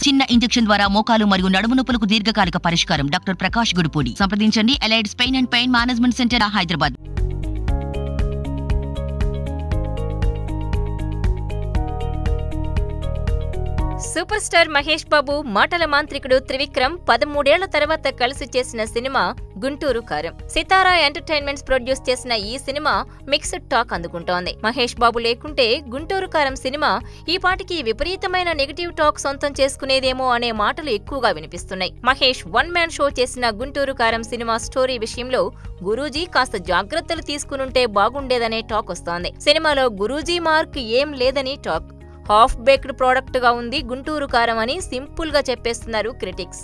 చిన్న ఇంజెక్షన్ ద్వారా మోకాలు మరియు నడుము నొప్పులకు దీర్ఘకాలిక పరిష్కారం. డాక్టర్ ప్రకాష్ గుడిపూడి. సంప్రదించండి. Allied's pain and pain management centre, Hyderabad. Super star Mahesh Babu మాటల మాంత్రికుడు త్రివిక్రమ్ 13 ఏళ్ల తర్వాత కలిసి చేసిన సినిమా గుంటూరు కారం. సితారా ఎంటర్టైన్మెంట్స్ ప్రొడ్యూస్ చేసిన ఈ cinema mixed talk అందుకుంటోంది. Mahesh Babu లేకుంటే గుంటూరు కారం సినిమా ఈ పాటికి విపరీతమైన నెగటివ్ టాక్ సొంతం చేసుకునేదేమో అనే మాటలు ఎక్కువగా వినిపిస్తున్నాయి. మహేష్ వన్ మ్యాన్ షో చేసిన గుంటూరు కారం సినిమా స్టోరీ విషయంలో గురూజీ కాస్త జాగ్రత్తలు తీసుకునుంటే బాగుండేదనే టాక్ వస్తోంది. సినిమాలో గురూజీ మార్క్ ఏం లేదని టాక్. హాఫ్ బేక్డ్ ప్రోడక్ట్ గా ఉంది గుంటూరు కారం అని సింపుల్ గా చెప్పేస్తున్నారు క్రిటిక్స్.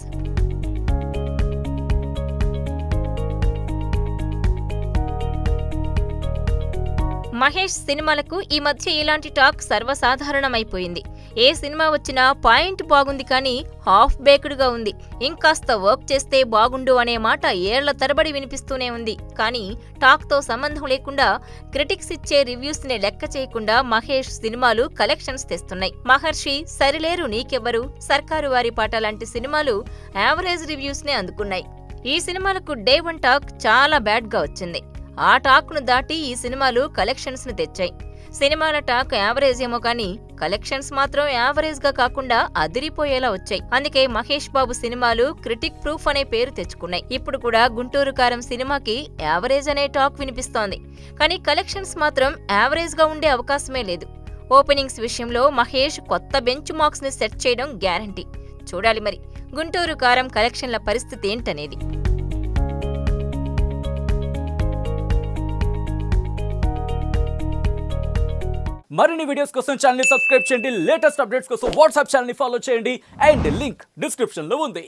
మహేష్ సినిమాలకు ఈ మధ్య ఇలాంటి టాక్ సర్వసాధారణమైపోయింది. ఏ సినిమా వచ్చినా పాయింట్ బాగుంది కానీ హాఫ్ బేక్డ్ గా ఉంది, ఇంకాస్త వర్క్ చేస్తే బాగుండు అనే మాట ఏళ్ల తరబడి వినిపిస్తూనే ఉంది. కానీ టాక్ తో సంబంధం లేకుండా క్రిటిక్స్ ఇచ్చే రివ్యూస్ ని లెక్క చేయకుండా మహేష్ సినిమాలు కలెక్షన్స్ తెస్తున్నాయి. మహర్షి, సరిలేరు నీకెవ్వరు, సర్కారు వారి పాట లాంటి సినిమాలు యావరేజ్ రివ్యూస్ నే అందుకున్నాయి. ఈ సినిమాలకు డే వన్ టాక్ చాలా బ్యాడ్ గా వచ్చింది. ఆ టాక్ ను దాటి ఈ సినిమాలు కలెక్షన్స్ ను తెచ్చాయి. సినిమాల టాక్ యావరేజ్ ఏమో కానీ కలెక్షన్స్ మాత్రం యావరేజ్ గా కాకుండా అదిరిపోయేలా వచ్చాయి. అందుకే మహేష్ బాబు సినిమాలు క్రిటిక్ ప్రూఫ్ అనే పేరు తెచ్చుకున్నాయి. ఇప్పుడు కూడా గుంటూరు కారం సినిమాకి యావరేజ్ అనే టాక్ వినిపిస్తోంది. కానీ కలెక్షన్స్ మాత్రం యావరేజ్ గా ఉండే అవకాశమే లేదు. ఓపెనింగ్స్ విషయంలో మహేష్ కొత్త బెంచ్ మార్క్స్ ని సెట్ చేయడం గ్యారంటీ. చూడాలి మరి గుంటూరు కారం కలెక్షన్ల పరిస్థితి ఏంటనేది. మరిన్ని వీడియోస్ కోసం ఛానల్ ని సబ్స్క్రైబ్ చేయండి. లేటెస్ట్ అప్డేట్స్ కోసం వాట్సాప్ ఛానల్ ని ఫాలో చేయండి. అండ్ లింక్ డిస్క్రిప్షన్ లో ఉంది.